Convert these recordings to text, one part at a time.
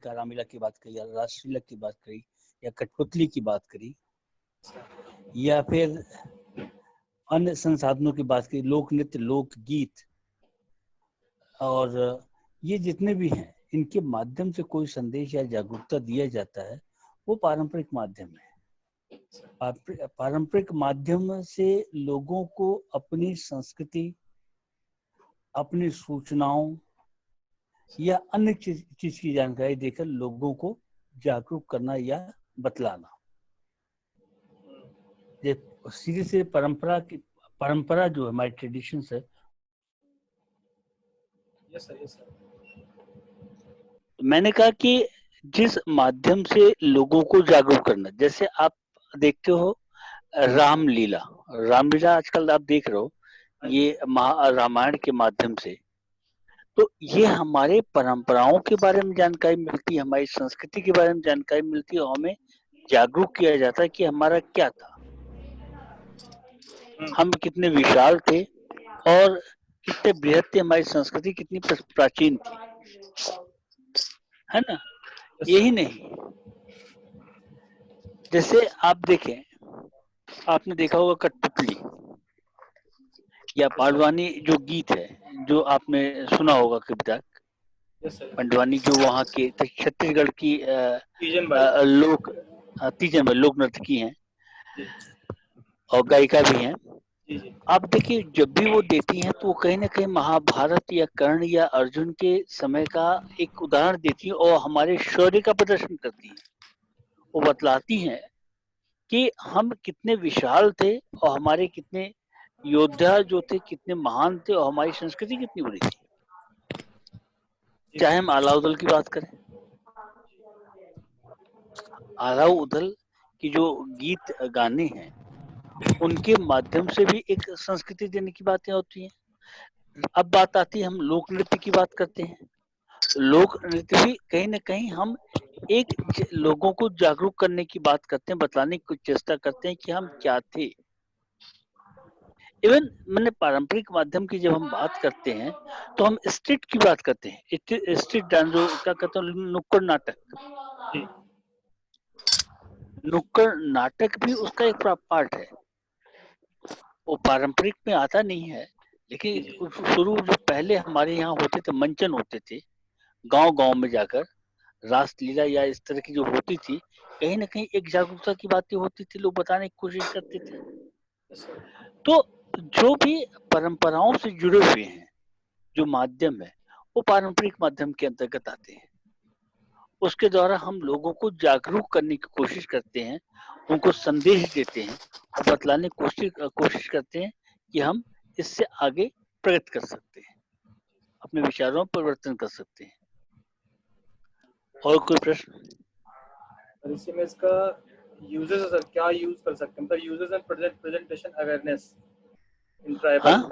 का रामलीला की बात करी, या रासलीला की बात करी, या कठपुतली की बात करी, या फिर अन्य संसाधनों की बात करी, लोक नृत्य, लोकगीत, और ये जितने भी हैं, इनके माध्यम से कोई संदेश या जागरूकता दिया जाता है, वो पारंपरिक माध्यम है। पारंपरिक माध्यम से लोगों को अपनी संस्कृति, अपनी सूचनाओं या अन्य चीज की जानकारी देकर लोगों को जागरूक करना या बतलाना। सीधे से परंपरा जो हमारी ट्रेडिशंस है। Yes sir. मैंने कहा कि जिस माध्यम से लोगों को जागरूक करना, जैसे आप देखते हो रामलीला आजकल आप देख रहे हो, ये रामायण के माध्यम से, तो ये हमारे परंपराओं के बारे में जानकारी मिलती है, हमारी संस्कृति के बारे में जानकारी मिलती है, और हमें जागरूक किया जाता है कि हमारा क्या था, हम कितने विशाल थे और कितने बृहद थे, हमारी संस्कृति कितनी प्राचीन थी, है ना। यही नहीं, जैसे आप देखें, आपने देखा होगा कठपुतली या पांडवानी जो गीत है, जो आपने सुना होगा कभी तक, पांडवानी जो वहाँ के छत्तीसगढ़ की लोक नर्तकी हैं और गायिका भी हैं। आप देखिए, जब भी वो देती हैं तो वो कहीं ना कहीं महाभारत या कर्ण या अर्जुन के समय का एक उदाहरण देती है और हमारे शौर्य का प्रदर्शन करती है। वो बतलाती हैं कि हम कितने विशाल थे और हमारे कितने योद्धा जो थे कितने महान थे और हमारी संस्कृति कितनी बड़ी थी। चाहे हम अलाउदल की बात करें, अलाउदल की जो गीत गाने हैं उनके माध्यम से भी एक संस्कृति देने की बातें होती हैं। अब बात आती है, हम लोक नृत्य की बात करते हैं। लोक नृत्य भी कहीं ना कहीं हम एक लोगों को जागरूक करने की बात करते हैं, बतलाने की चेष्टा करते हैं कि हम क्या थे। इवन मैंने पारंपरिक माध्यम की जब हम बात करते हैं तो हम स्ट्रीट की बात करते हैं, स्ट्रीट डांस जो क्या कहते हैं, नुक्कड़ नाटक। नुक्कड़ नाटक भी उसका एक पार्ट है। वो पारंपरिक में आता नहीं है, लेकिन शुरू जो पहले हमारे यहाँ होते थे, मंचन होते थे गांव गांव में जाकर, रासलीला या इस तरह की जो होती थी, कहीं ना कहीं एक जागरूकता की बातें होती थी, लोग बताने की कोशिश करते थे। तो जो भी परंपराओं से जुड़े हुए हैं जो माध्यम है, वो पारंपरिक माध्यम के अंतर्गत आते हैं। उसके द्वारा हम लोगों को जागरूक करने की कोशिश करते हैं, उनको संदेश देते हैं और बतलाने की कोशिश करते हैं कि हम इससे आगे प्रगति कर सकते हैं, अपने विचारों में परिवर्तन कर सकते हैं। और कोई प्रश्न? इसी में इसका यूजेस सर क्या यूज कर सकते हैं, मतलब uses and presentation awareness in tribal,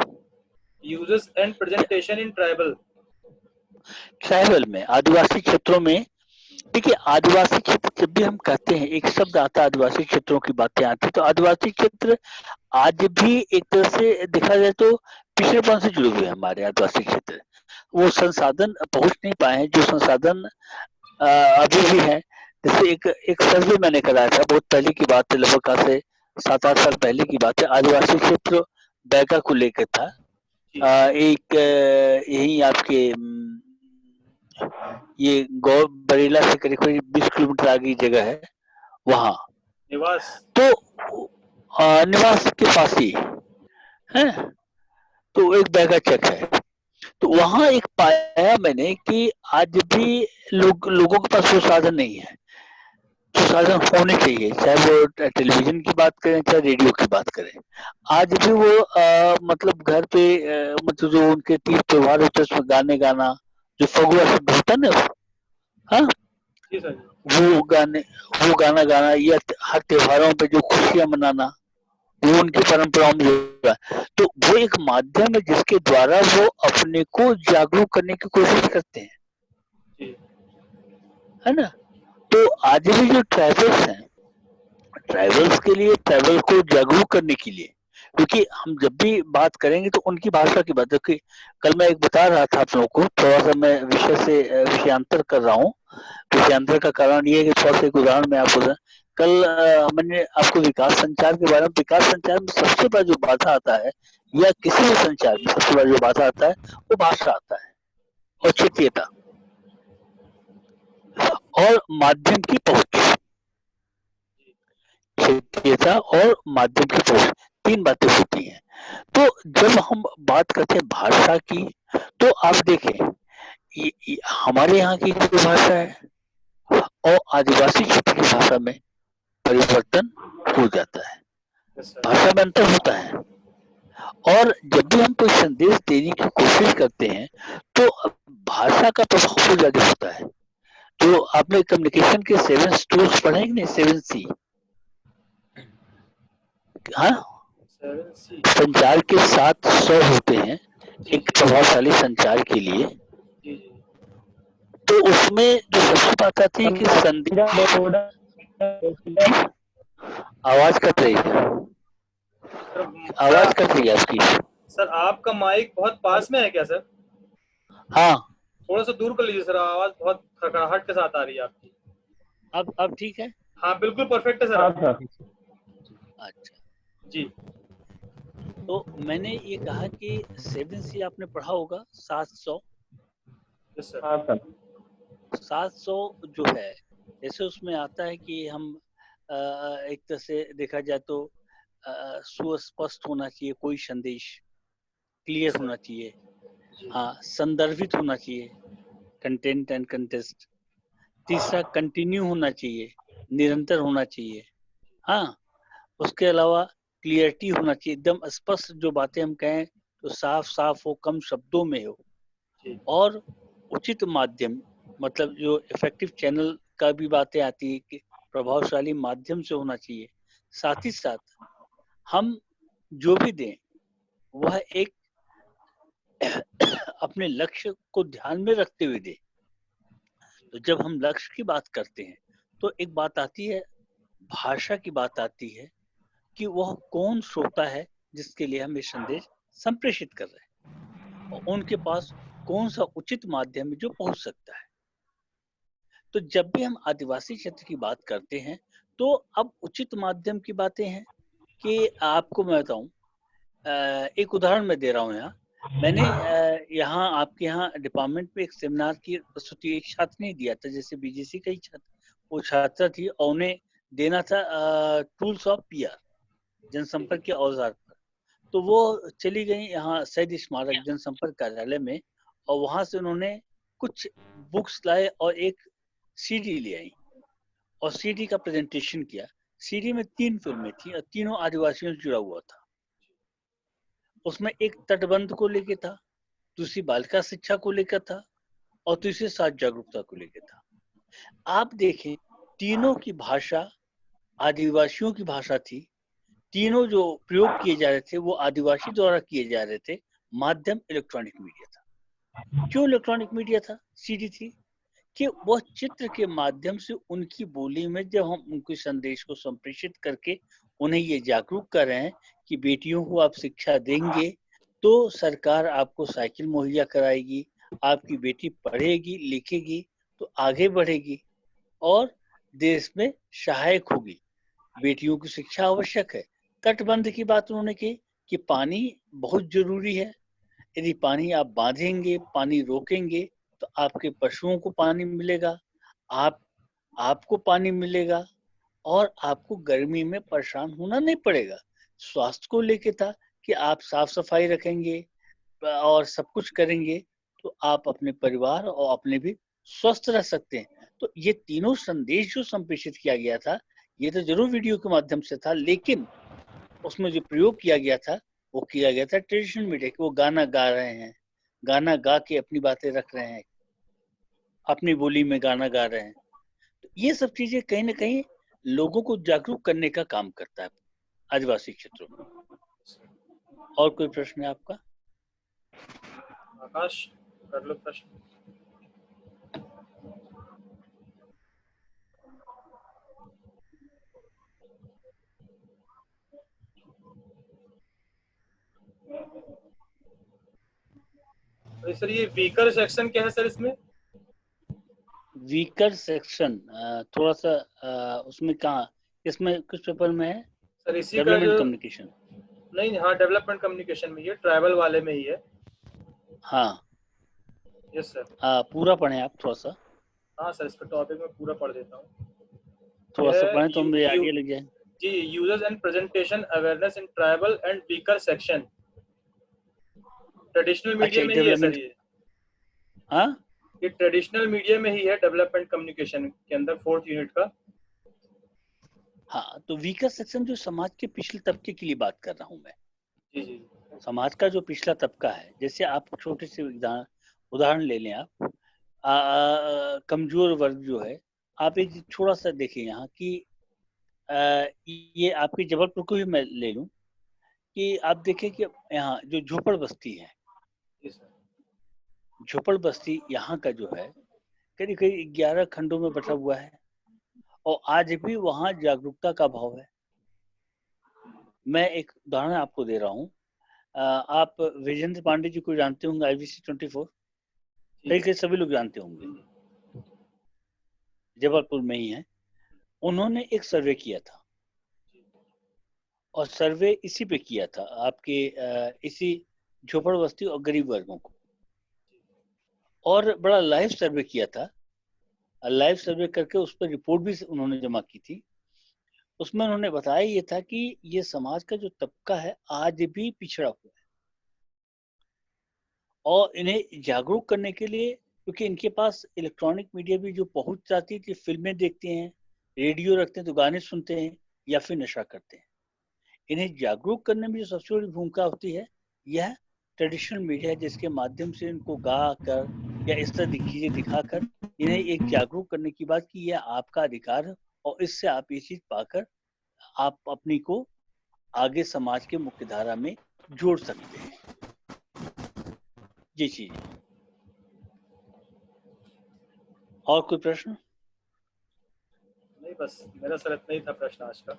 uses and presentation in tribal में, आदिवासी क्षेत्रों में। देखिए, आदिवासी क्षेत्र जब भी हम कहते हैं, एक शब्द आता है आदिवासी क्षेत्रों की बातें आती, तो आदिवासी क्षेत्र आज भी एक तरह से देखा जाए तो पिछड़ेपन से जुड़े हुए हैं हमारे आदिवासी क्षेत्र। वो संसाधन पहुंच नहीं पाए हैं जो संसाधन अभी भी है। जैसे एक सर्वे मैंने कराया था, बहुत पहले की बात है, लगभग आज से 7-8 साल पहले की बात है। आदिवासी क्षेत्र बैगा को लेकर था। एक यही आपके ये गौ बरेला से करीब 20 किलोमीटर आगे जगह है, वहाँ निवास, तो निवास के पास ही है, तो एक बैगा चक है। तो वहाँ एक पाया मैंने कि आज भी लोगों के पास वो साधन नहीं है जो साधन होने चाहिए, चाहे वो टेलीविजन की बात करें चाहे रेडियो की बात करें। आज भी वो मतलब घर पे मतलब जो उनके तीज त्योहार होते हैं उसमें गाने गाना, जो फगुआ शब्द होता है ना, हाँ, वो गाना गाना, या हर त्योहारों पे जो खुशियां मनाना, वो उनकी परंपराओं में जुड़ा है। तो वो एक माध्यम है जिसके द्वारा वो अपने को जागरूक करने की कोशिश करते हैं, है ना। तो आज भी जो ट्राइबल्स हैं, ट्राइबल्स के लिए, ट्राइबल को जागरूक करने के लिए क्योंकि हम जब भी बात करेंगे तो उनकी भाषा की बात, क्योंकि कल मैं एक बता रहा था आप लोगों को, थोड़ा सा मैं विषय से विषयांतर कर रहा हूँ। विषयांतर का कारण ये है कि थोड़ा सा एक उदाहरण मैं आपको कल मैंने आपको विकास संचार के बारे में, विकास संचार में सबसे बड़ा जो बाधा आता है, या किसी भी संचार में सबसे बड़ा जो बाधा आता है, वो भाषा आता है और क्षेत्रीयता और माध्यम की पहुंच। क्षेत्रीयता और माध्यम की पहुंच, तीन बातें होती हैं। तो जब हम बात करते हैं भाषा की, तो आप देखें हमारे यहाँ की जो भाषा है और आदिवासी क्षेत्र की भाषा में परिवर्तन हो जाता है, यस सर। भाषा में अंतर होता है। और जब भी हम कोई संदेश देने की कोशिश करते हैं तो भाषा का प्रभाव बहुत ज्यादा होता है। जो आपने कम्युनिकेशन के 7 टूल्स पढ़े हैं कि नहीं, 7C, हाँ, 7C। संचार के 7 स्वर होते हैं जी एक जी प्रभावशाली संचार के लिए। जी जी। तो उसमें जो सबसे बात आती है कि संदेश, आवाज कट रही है, सर आवाज सर कट रही है आपकी। सर आपका माइक बहुत पास में है क्या सर? हाँ, थोड़ा सा दूर कर लीजिए सर, आवाज बहुत खड़खड़ाहट के साथ आ रही है आपकी। अब ठीक है। हाँ बिल्कुल परफेक्ट है सर आप। अच्छा, जी। तो मैंने ये कहा कि 7C आपने पढ़ा होगा, 700। Yes sir. 700 जो है, जैसे उसमें आता है कि हम एक तरह से देखा जाए तो सुस्पष्ट होना चाहिए कोई संदेश, यस क्लियर सर। होना चाहिए, जी हाँ, संदर्भित होना चाहिए, कंटेंट एंड कंटेस्ट। तीसरा, कंटिन्यू होना चाहिए, निरंतर होना चाहिए, हाँ। उसके अलावा क्लियरिटी होना चाहिए, एकदम स्पष्ट जो बातें हम कहें तो साफ साफ हो, कम शब्दों में हो। जी और उचित माध्यम, मतलब जो इफेक्टिव चैनल का भी बातें आती है कि प्रभावशाली माध्यम से होना चाहिए। साथ ही साथ हम जो भी दें वह एक अपने लक्ष्य को ध्यान में रखते हुए दें। तो जब हम लक्ष्य की बात करते हैं तो एक बात आती है, भाषा की बात आती है कि वह कौन श्रोता है जिसके लिए हम ये संदेश संप्रेषित कर रहे हैं, और उनके पास कौन सा उचित माध्यम है जो पहुंच सकता है। तो जब भी हम आदिवासी क्षेत्र की बात करते हैं तो अब उचित माध्यम की बातें हैं कि आपको मैं बताऊं, एक उदाहरण मैं दे रहा हूँ यहाँ। मैंने यहाँ आपके यहाँ डिपार्टमेंट में एक सेमिनार की प्रस्तुति एक छात्र ने दिया था, जैसे बीजीसी का ही छात्र, वो छात्रा थी और उन्हें देना था टूल्स ऑफ पीआर, जनसंपर्क के औजार पर। तो वो चली गई यहाँ शहीद स्मारक जनसंपर्क कार्यालय में, और वहां से उन्होंने कुछ बुक्स लाए और एक सीडी ले आई और सीडी का प्रेजेंटेशन किया। सीडी में 3 फिल्में थी और तीनों आदिवासियों से जुड़ा हुआ था। उसमें एक तटबंध को लेके था, दूसरी बालिका शिक्षा को लेकर था, और तीसरी सात जागरूकता को लेकर था। आप देखें, तीनों की भाषा आदिवासियों की भाषा थी। तीनों जो प्रयोग किए जा रहे थे वो आदिवासी द्वारा किए जा रहे थे। माध्यम इलेक्ट्रॉनिक मीडिया था। क्यों इलेक्ट्रॉनिक मीडिया था, सीडी थी? कि वह चित्र के माध्यम से उनकी बोली में जब हम उनके संदेश को संप्रेषित करके उन्हें ये जागरूक कर रहे हैं कि बेटियों को आप शिक्षा देंगे तो सरकार आपको साइकिल मुहैया कराएगी, आपकी बेटी पढ़ेगी लिखेगी तो आगे बढ़ेगी और देश में सहायक होगी, बेटियों की शिक्षा आवश्यक है। तटबंध की बात उन्होंने की कि पानी बहुत जरूरी है, यदि पानी आप बांधेंगे, पानी रोकेंगे तो आपके पशुओं को पानी मिलेगा, आप आपको पानी मिलेगा और आपको गर्मी में परेशान होना नहीं पड़ेगा। स्वास्थ्य को लेके था कि आप साफ सफाई रखेंगे और सब कुछ करेंगे तो आप अपने परिवार और अपने भी स्वस्थ रह सकते हैं। तो ये तीनों संदेश जो संप्रेषित किया गया था, ये तो जरूर वीडियो के माध्यम से था, लेकिन उसमें जो प्रयोग किया गया था वो किया गया था ट्रेडिशनल मीडिया के। वो गाना गा रहे हैं, गाना गा के अपनी बातें रख रहे हैं, अपनी बोली में गाना गा रहे हैं। तो ये सब चीजें कहीं ना कहीं लोगों को जागरूक करने का काम करता है आदिवासी क्षेत्रों में। और कोई प्रश्न है आपका? आकाश कर लो प्रश्न। तो सर ये वीकर सेक्शन क्या है सर इसमें? वीकर सेक्शन थोड़ा सा उसमें कहाँ, इसमें कुछ पेपर में है सर इसी का डेवलपमेंट जो, कम्युनिकेशन। नहीं हाँ डेवलपमेंट कम्युनिकेशन में, ये ट्राइबल वाले में ही है। हाँ यस सर। पूरा पढ़ें आप थोड़ा सा, हाँ सर, इसका टॉपिक मैं पूरा पढ़ देता हूँ। थोड़ा सा यह पढ़ें तो मुझे आइडिया लग जाए। जी, users and presentation awareness in tribal and weaker section, traditional अच्छा मीडिया में ही है सर डेवलपमेंट, ये। हाँ ये ट्रेडिशनल मीडिया में ही है, डेवलपमेंट कम्युनिकेशन के अंदर 4th यूनिट का। हाँ। तो वीकर सेक्शन जो समाज के पिछले तबके के लिए बात कर रहा हूँ मैं। जी जी समाज का जो पिछला तबका है, जैसे आप छोटे से उदाहरण ले लें आप, कमजोर वर्ग जो है, आप एक थोड़ा सा देखें यहाँ कि ये आपके जबलपुर को भी मैं ले लूं कि आप देखें कि यहाँ जो झोपड़ बस्ती है, जी सर। झोपड़ बस्ती यहाँ का जो है करीब करीब 11 खंडों में बटा हुआ है, और आज भी वहाँ जागरूकता का अभाव है। मैं एक उदाहरण आपको दे रहा हूँ, आप विजेंद्र पांडे जी को जानते होंगे, IVC24, कई कई सभी लोग जानते होंगे, जबलपुर में ही है। उन्होंने एक सर्वे किया था, और सर्वे इसी पे किया था, आपके इसी झोपड़ बस्ती और गरीब वर्गों को, और बड़ा लाइव सर्वे किया था। लाइव सर्वे करके उस पर रिपोर्ट भी उन्होंने जमा की थी। उसमें उन्होंने बताया ये था कि ये समाज का जो तबका है आज भी पिछड़ा हुआ है, और इन्हें जागरूक करने के लिए, क्योंकि इनके पास इलेक्ट्रॉनिक मीडिया भी जो पहुंच जाती है कि फिल्में देखते हैं, रेडियो रखते हैं तो गाने सुनते हैं, या फिर नशा करते हैं, इन्हें जागरूक करने में जो सबसे बड़ी भूमिका होती है, यह ट्रेडिशनल मीडिया, जिसके माध्यम से इनको गा कर या इस तरह की चीजें दिखाकर इन्हें एक जागरूक करने की बात की यह आपका अधिकार है, और इससे आप ये चीज पाकर आप अपनी को आगे समाज के मुख्य धारा में जोड़ सकते हैं। ये चीज। और कोई प्रश्न? नहीं बस मेरा सर इतना ही था प्रश्न आज का।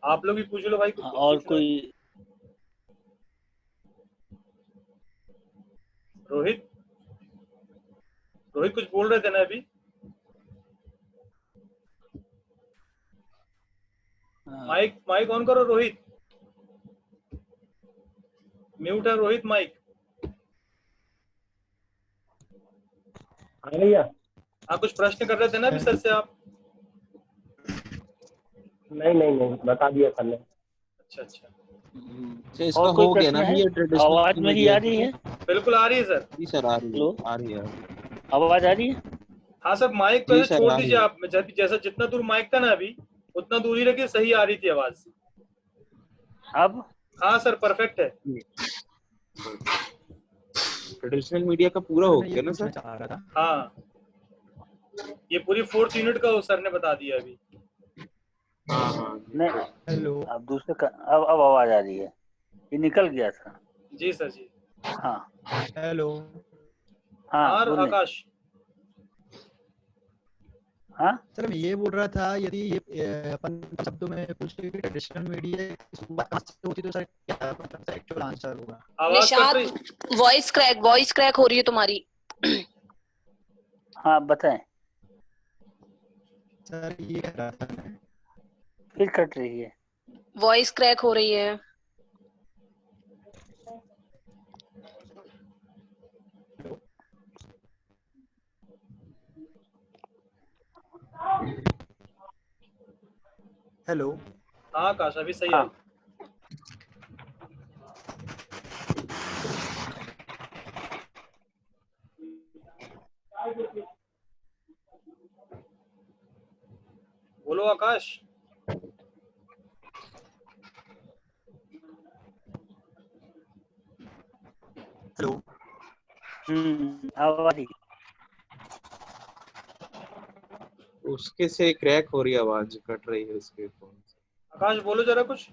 आप लोग भी पूछ लो भाई, कुछ हाँ, कुछ और पूछना है। कोई? रोहित, रोहित कुछ बोल रहे थे ना अभी? माइक माइक ऑन करो रोहित, म्यूट है रोहित माइक। हाँ भैया। हाँ कुछ प्रश्न कर रहे थे ना अभी सर से आप? नहीं नहीं नहीं, बता दिया सर ने। अच्छा अच्छा, अच्छा, इसका और कोई हो गया प्रश्न ना है? ये ट्रेडिशनल आवाज मेरी आ मीडिया? रही है? बिल्कुल आ रही है सर। जी सर, आ रही है, हेलो, आ रही है। आवाज आ रही है? हाँ सर, माइक को जी ऐसे सर, छोड़ आ रही दीजिए है। आप, जैसा जितना दूर माइक था ना अभी उतना दूर ही रखिए, सही आ रही थी आवाज। अब हाँ सर परफेक्ट है। ट्रेडिशनल मीडिया का पूरा हो गया ना सर? हाँ ये पूरी 4th यूनिट का सर ने बता दिया अभी। हाँ हाँ। नहीं, हेलो। अब दूसरे का अब आवाज आ रही है, ये निकल गया था। जी सर जी। हाँ हेलो। हाँ और बोलिए। आकाश, हाँ सर मैं ये बोल रहा था, यदि ये अपन शब्दों में पूछे कि ट्रेडिशनल मीडिया की शुरुआत कहाँ से होती तो सर क्या मतलब एक्चुअल आंसर होगा? आवाज कट रही। निशात, वॉइस क्रैक हो रही है तुम्हारी। हाँ बताएं। सर ये कह रहा था मैं। फिर कट रही है। वॉइस क्रैक हो रही है। हेलो। हाँ आकाश अभी सही हाँ आई। बोलो आकाश। हेलो। आवाज आ रही है। उसके से क्रैक हो रही है, आवाज कट रही है उसके फोन से। आकाश बोलो जरा कुछ।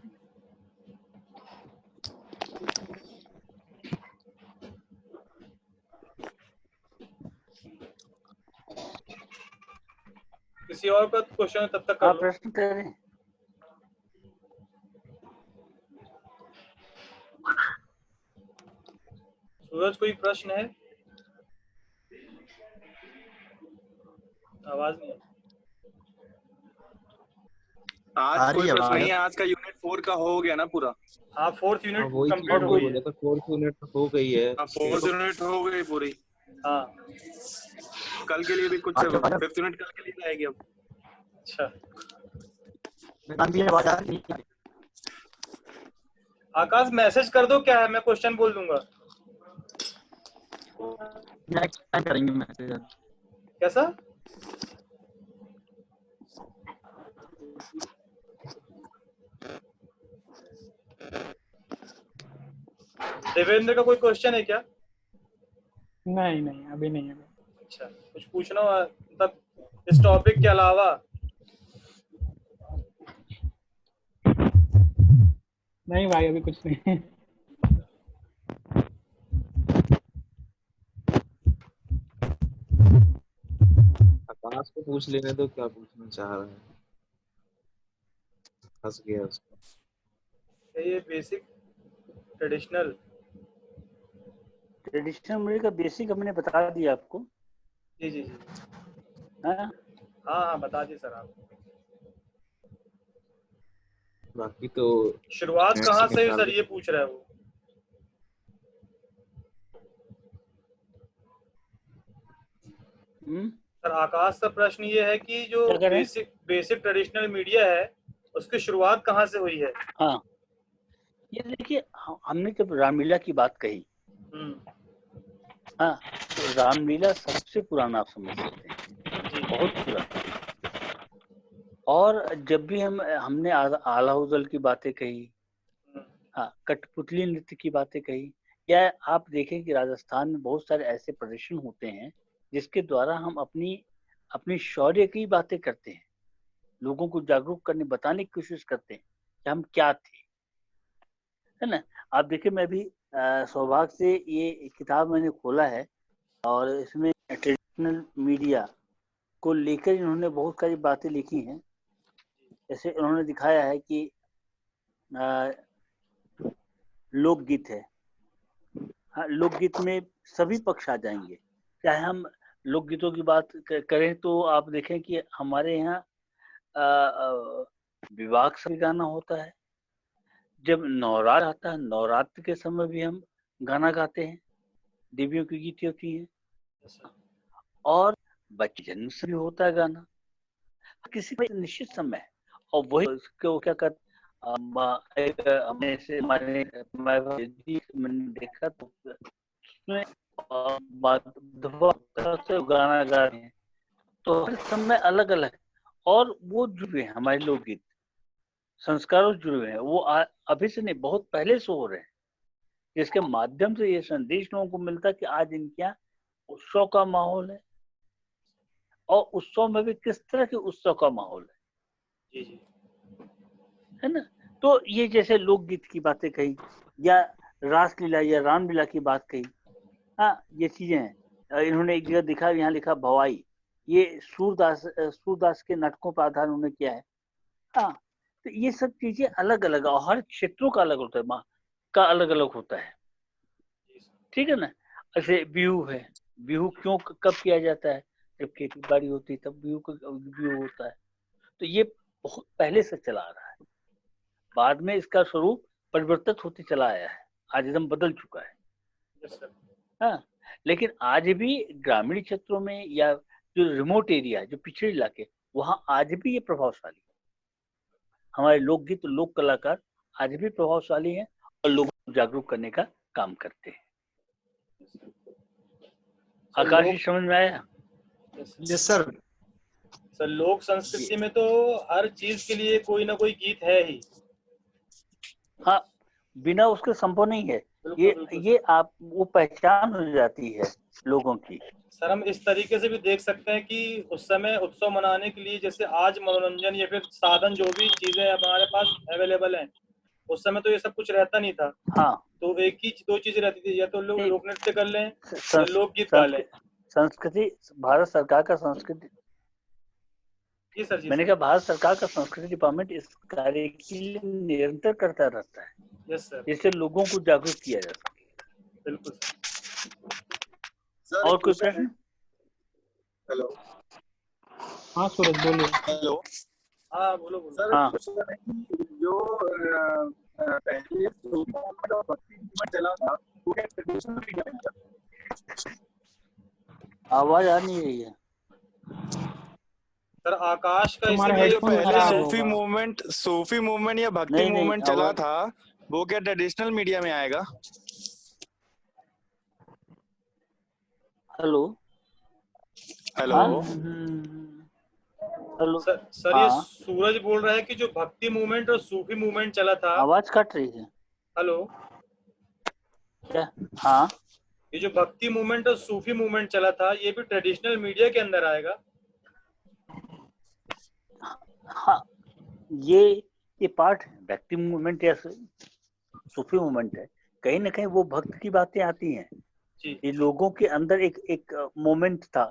किसी और का क्वेश्चन तब तक कर आप लो। प्रश्न करें। सूरज कोई प्रश्न है? आवाज नहीं है। आज आ रही कोई है प्रश्न आवाज। नहीं है, आज का यूनिट 4 का हो गया ना पूरा। हाँ, 4th हाँ यूनिट वही चीज कंप्लीट मैं हो गई बोला है। था, 4th यूनिट हो गई है। हाँ, 4th यूनिट हो गई पूरी। हाँ, कल के लिए भी कुछ आगे बढ़ो। 5th यूनिट कल के लिए आएगी अब। अच्छा। वेदांत जी आवाज आ रही है? आकाश मैसेज कर दो, क्या है, मैं क्वेश्चन बोल दूंगा। नेक्स्ट टाइम करेंगे मैसेज। कैसा? देवेंद्र का कोई क्वेश्चन है क्या? नहीं नहीं अभी नहीं है। अच्छा, कुछ पूछना हो, मतलब इस टॉपिक के अलावा? नहीं भाई अभी कुछ नहीं। आकाश को पूछ लेने दो क्या पूछना चाह रहे हैं। फंस गया उसको। ये बेसिक ट्रेडिशनल मेरे का बेसिक हमने बता दिया आपको। जी जी जी। हाँ हाँ हाँ, बता दी सर आप। बाकी तो शुरुआत कहाँ से निकाल सर, ये पूछ रहा है वो। सर आकाश का प्रश्न ये है कि जो क्या कह रहे हैं? बेसिक ट्रेडिशनल मीडिया है उसकी शुरुआत कहाँ से हुई है? हाँ, ये देखिए हमने जब रामलीला की बात कही, हाँ, तो रामलीला सबसे पुराना आप समझ सकते हैं, बहुत पुराना। और जब भी हमने आला उदल की बातें कही, हाँ, कठपुतली नृत्य की बातें कही, या आप देखें कि राजस्थान में बहुत सारे ऐसे प्रदर्शन होते हैं जिसके द्वारा हम अपनी शौर्य की बातें करते हैं, लोगों को जागरूक करने, बताने की कोशिश करते हैं कि हम क्या थे, है ना। आप देखिए, मैं भी सौभाग्य से ये किताब मैंने खोला है और इसमें ट्रेडिशनल मीडिया को लेकर इन्होंने बहुत सारी बातें लिखी हैं। जैसे उन्होंने दिखाया है कि लोकगीत है, हाँ, लोकगीत में सभी पक्ष आ जाएंगे। चाहे हम लोकगीतों की बात करें तो आप देखें कि हमारे यहाँ विवाह का गाना होता है, जब नवरात्र आता है, नवरात्र के समय भी हम गाना गाते हैं, देवियों की गीत होती है, और बच्चे जन्म से भी होता है गाना, किसी का निश्चित समय है। और वही उसको क्या कर मैंने देखा तो उसमें गाना गा रहे हैं, तो हर समय अलग अलग, और वो जुड़े हैं हमारे लोकगीत, संस्कारों जुड़े हुए हैं, वो अभी से नहीं, बहुत पहले से हो रहे हैं, जिसके माध्यम से ये संदेश लोगों को मिलता है कि आज इनके यहाँ उत्सव का माहौल है, और उत्सव में भी किस तरह के उत्सव का माहौल है, जी जी, है ना। तो ये जैसे लोकगीत की बातें कही, या रासलीला या रामलीला की बात कही, हाँ, ये चीजें हैं। इन्होंने एक जगह दिखा, यहाँ लिखा भवाई, ये सूरदास के नाटकों पर आधार उन्होंने किया है, हाँ। तो ये सब चीजें अलग अलग, और हर क्षेत्रों का अलग होता है, माँ का अलग अलग होता है, ठीक है ना। ऐसे बिहू है, बिहू क्यों कब किया जाता है, जब खेती बाड़ी होती है तब बिहू होता है। तो ये बहुत पहले से चला आ रहा है, बाद में इसका स्वरूप परिवर्तित होते चला आया है, आज एकदम बदल चुका है, हाँ। लेकिन आज भी ग्रामीण क्षेत्रों में या जो रिमोट एरिया, जो पिछड़े इलाके, वहां आज भी ये प्रभावशाली है। हमारे लोकगीत, लोक कलाकार आज भी प्रभावशाली हैं और लोगों को जागरूक करने का काम करते हैं। आकाश जी, समझ में आया? Yes sir. सर लोक संस्कृति में तो हर चीज के लिए कोई ना कोई गीत है ही, हाँ, बिना उसके संभव नहीं है। ये आप वो पहचान हो जाती है लोगों की। सर हम इस तरीके से भी देख सकते हैं कि उस समय उत्सव मनाने के लिए, जैसे आज मनोरंजन या फिर साधन जो भी चीजें हमारे पास अवेलेबल हैं, उस समय तो ये सब कुछ रहता नहीं था। हाँ, तो एक ही दो चीजें रहती थी, या तो लोक नृत्य कर लें या लोकगीत गा लें। संस्कृति, भारत सरकार का संस्कृति, जी सर, जी मैंने कहा भारत सरकार का संस्कृति डिपार्टमेंट इस कार्य के लिए निरंतर करता रहता है, यस सर, जिससे लोगों को जागरूक किया जा सके। बिल्कुल सर। सर और कोई प्रश्न? हेलो हाँ सूरज बोलिए। हेलो हाँ बोलो बोलो। सर हाँ। क्वेश्चन है कि जो पहले सूफी मूवमेंट और भक्ति मूवमेंट चला था वो क्या ट्रेडिशनल मीडिया में था? आवाज आ नहीं रही है। सर आकाश का तुम्हारा इसी में हेडफोन पहले खराब सूफी मूवमेंट या भक्ति नहीं नहीं मूवमेंट चला आवाज था वो क्या ट्रेडिशनल मीडिया में आएगा? हेलो। हेलो हाँ हेलो। सर ये हाँ सूरज बोल रहा है कि जो भक्ति मूवमेंट और सूफी मूवमेंट चला था। आवाज कट रही है हेलो। क्या? हाँ ये जो भक्ति मूवमेंट और सूफी मूवमेंट चला था ये भी ट्रेडिशनल मीडिया के अंदर आएगा? हाँ ये पार्ट है भक्ति मूवमेंट या सूफी मूवमेंट है। कहीं ना कहीं वो भक्त की बातें आती हैं। जी ये लोगों के अंदर एक मोमेंट था।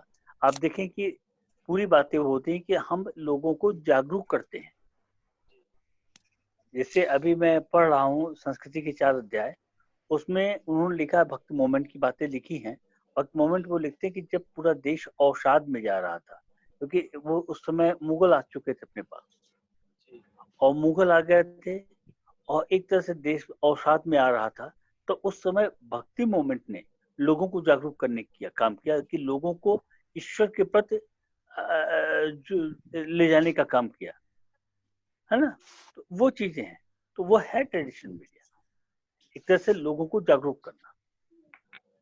आप देखें कि पूरी बातें होती हैं कि हम लोगों को जागरूक करते हैं। जैसे अभी मैं पढ़ रहा हूँ संस्कृति के 4 अध्याय, उसमें उन्होंने लिखा भक्त मोमेंट की बातें लिखी हैं। भक्त मोमेंट वो लिखते हैं कि जब पूरा देश अवसाद में जा रहा था, क्योंकि वो उस समय मुगल आ चुके थे अपने पास और मुगल आ गए थे और एक तरह से देश अवसाद में आ रहा था। तो उस समय भक्ति मोमेंट ने लोगों को जागरूक करने किया काम किया कि लोगों को ईश्वर के प्रति ले जाने का काम किया, है ना। तो वो चीजें हैं, तो वो है ट्रेडिशनल मीडिया, एक तरह से लोगों को जागरूक करना।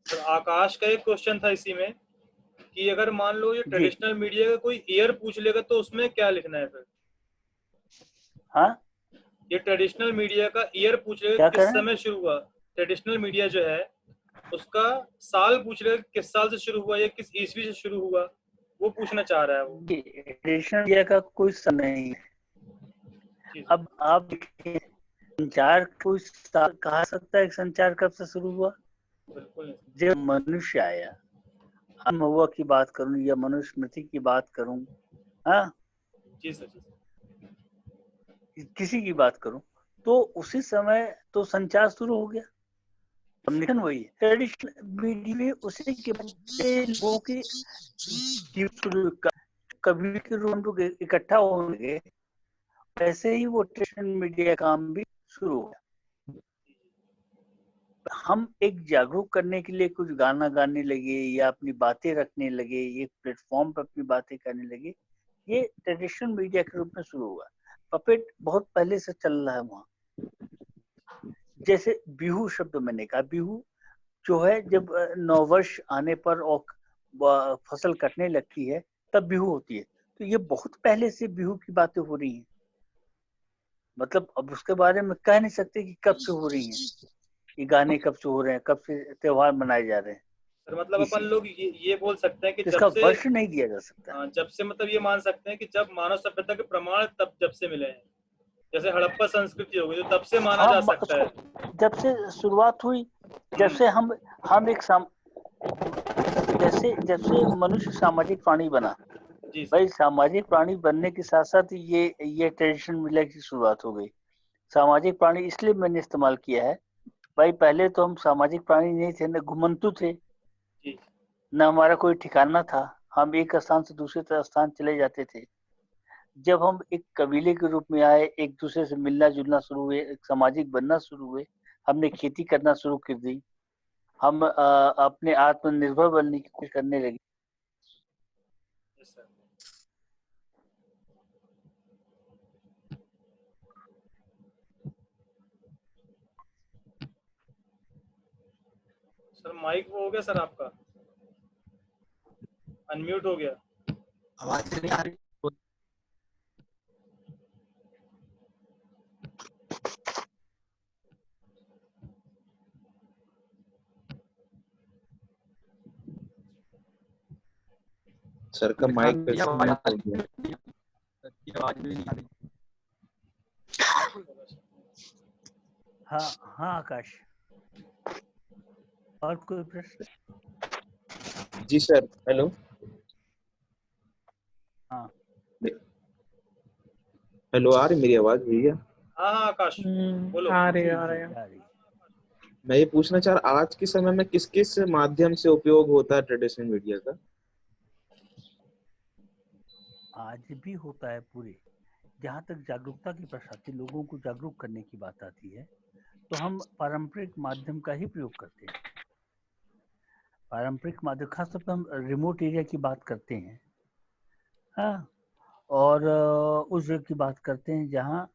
सर आकाश का एक क्वेश्चन था इसी में कि अगर मान लो ये जी ट्रेडिशनल मीडिया का कोई ईयर पूछ लेगा तो उसमें क्या लिखना है फिर? हाँ ये ट्रेडिशनल मीडिया का ईयर पूछ लेगा क्या किस करें? समय शुरू हुआ। ट्रेडिशनल मीडिया जो है उसका साल पूछ लेगा किस साल से शुरू हुआ या किस ईस्वी से शुरू हुआ, वो पूछना चाह रहा है वो। ट्रेडिशनल मीडिया का कोई समय नहीं है। जी अब आप देखिए, संचार कोई कहा सकता है कि संचार कब से शुरू हुआ? बिल्कुल नहीं। जब मनुष्य आया। हम हुआ की बात करूं या मनुस्मृति की बात करूं, हाँ जी सर जी। किसी की बात करूं, तो उसी समय तो संचार शुरू हो गया। कम्युनिकेशन वही है। ट्रेडिशनल मीडिया में उसी के बच्चे लोगों की कभी के रूप में लोग इकट्ठा होंगे, वैसे ही वो ट्रेडिशनल मीडिया काम भी शुरू हो गया। हम एक जागरूक करने के लिए कुछ गाना गाने लगे या अपनी बातें रखने लगे, एक प्लेटफॉर्म पर अपनी बातें करने लगे, ये ट्रेडिशनल मीडिया के रूप में शुरू हुआ। पपेट बहुत पहले से चल रहा है वहाँ। जैसे बिहू शब्द मैंने कहा, बिहू जो है जब नववर्ष आने पर और फसल कटने लगती है तब बिहू होती है। तो ये बहुत पहले से बिहू की बातें हो रही हैं। मतलब अब उसके बारे में कह नहीं सकते कि कब से हो रही हैं, ये गाने कब से हो रहे हैं, कब से त्योहार मनाए जा रहे हैं। सर मतलब अपन लोग ये बोल सकते हैं कि इसका जब से वर्ष नहीं दिया जा सकता। जब से मतलब ये मान सकते हैं कि जब मानव सभ्यता के प्रमाण तब जब से मिले हैं, जैसे हड़प्पा संस्कृति हो गई तो तब से माना जा सकता है। जब से शुरुआत हुई, जब से हम एक जब से मनुष्य सामाजिक प्राणी बना। जी भाई सामाजिक प्राणी बनने के साथ साथ ये ट्रेडिशन मीडिया की शुरुआत हो गई। सामाजिक प्राणी इसलिए मैंने इस्तेमाल किया है, भाई पहले तो हम सामाजिक प्राणी नहीं थे, न घुमंतु थे, जी न हमारा कोई ठिकाना था। हम एक स्थान से दूसरे स्थान चले जाते थे। जब हम एक कबीले के रूप में आए, एक दूसरे से मिलना जुलना शुरू हुए, एक सामाजिक बनना शुरू हुए, हमने खेती करना शुरू कर दी, हम अपने आत्मनिर्भर बनने की कोशिश करने लगे। सर। सर माइक वो हो गया सर, आपका अनम्यूट हो गया। आवाज नहीं आ रही। सर का माइक पे आवाज भी नहीं आ रही। हाँ हाँ आकाश, और कोई प्रश्न? जी सर। हेलो। हाँ हेलो, आ रही मेरी आवाज भैया? हाँ हाँ आकाश बोलो। आ रही जी है, आ रही जी है। आ रही। मैं ये पूछना चाह रहा, आज के समय में किस किस माध्यम से उपयोग होता है ट्रेडिशनल मीडिया का? आज भी होता है पूरे। जहाँ तक जागरूकता की प्रश्न आती है, लोगों को जागरूक करने की बात आती है, तो हम पारंपरिक माध्यम का ही प्रयोग करते हैं। पारंपरिक माध्यम, खासतौर पर हम रिमोट एरिया की बात करते हैं, हाँ, और उस जगह की बात करते हैं जहाँ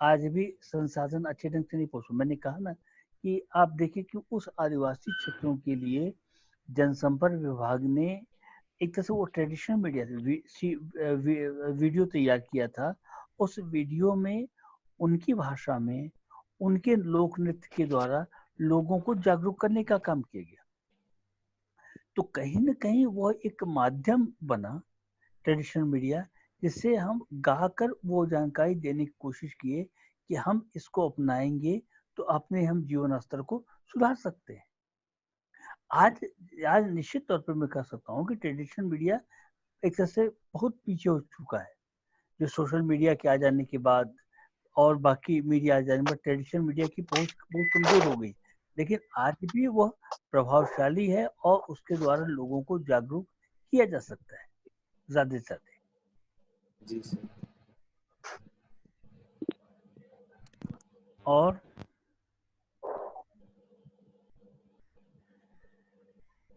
आज भी संसाधन अच्छे ढंग से नहीं पहुंचे। मैंने कहा ना कि आप देखिए कि उस आदिवासी क्षेत्रों के लिए जनसंपर्क विभाग ने एक तरह से वो ट्रेडिशनल मीडिया से वीडियो तैयार किया था। उस वीडियो में उनकी भाषा में उनके लोक नृत्य के द्वारा लोगों को जागरूक करने का काम किया गया। तो कहीं ना कहीं वह एक माध्यम बना ट्रेडिशनल मीडिया, जिससे हम गाकर वो जानकारी देने की कोशिश किए कि हम इसको अपनाएंगे तो अपने हम जीवन स्तर को सुधार सकते हैं। आज निश्चित तौर पर मैं कह सकता हूँ कि ट्रेडिशनल मीडिया एक तरह से बहुत पीछे हो चुका है। जो सोशल मीडिया के आ जाने के बाद और बाकी मीडिया आ जाने पर ट्रेडिशनल मीडिया की पहुंच बहुत कमजोर हो गई, लेकिन आज भी वह प्रभावशाली है और उसके द्वारा लोगों को जागरूक किया जा सकता है ज्यादा से ज्यादा। जी सर। और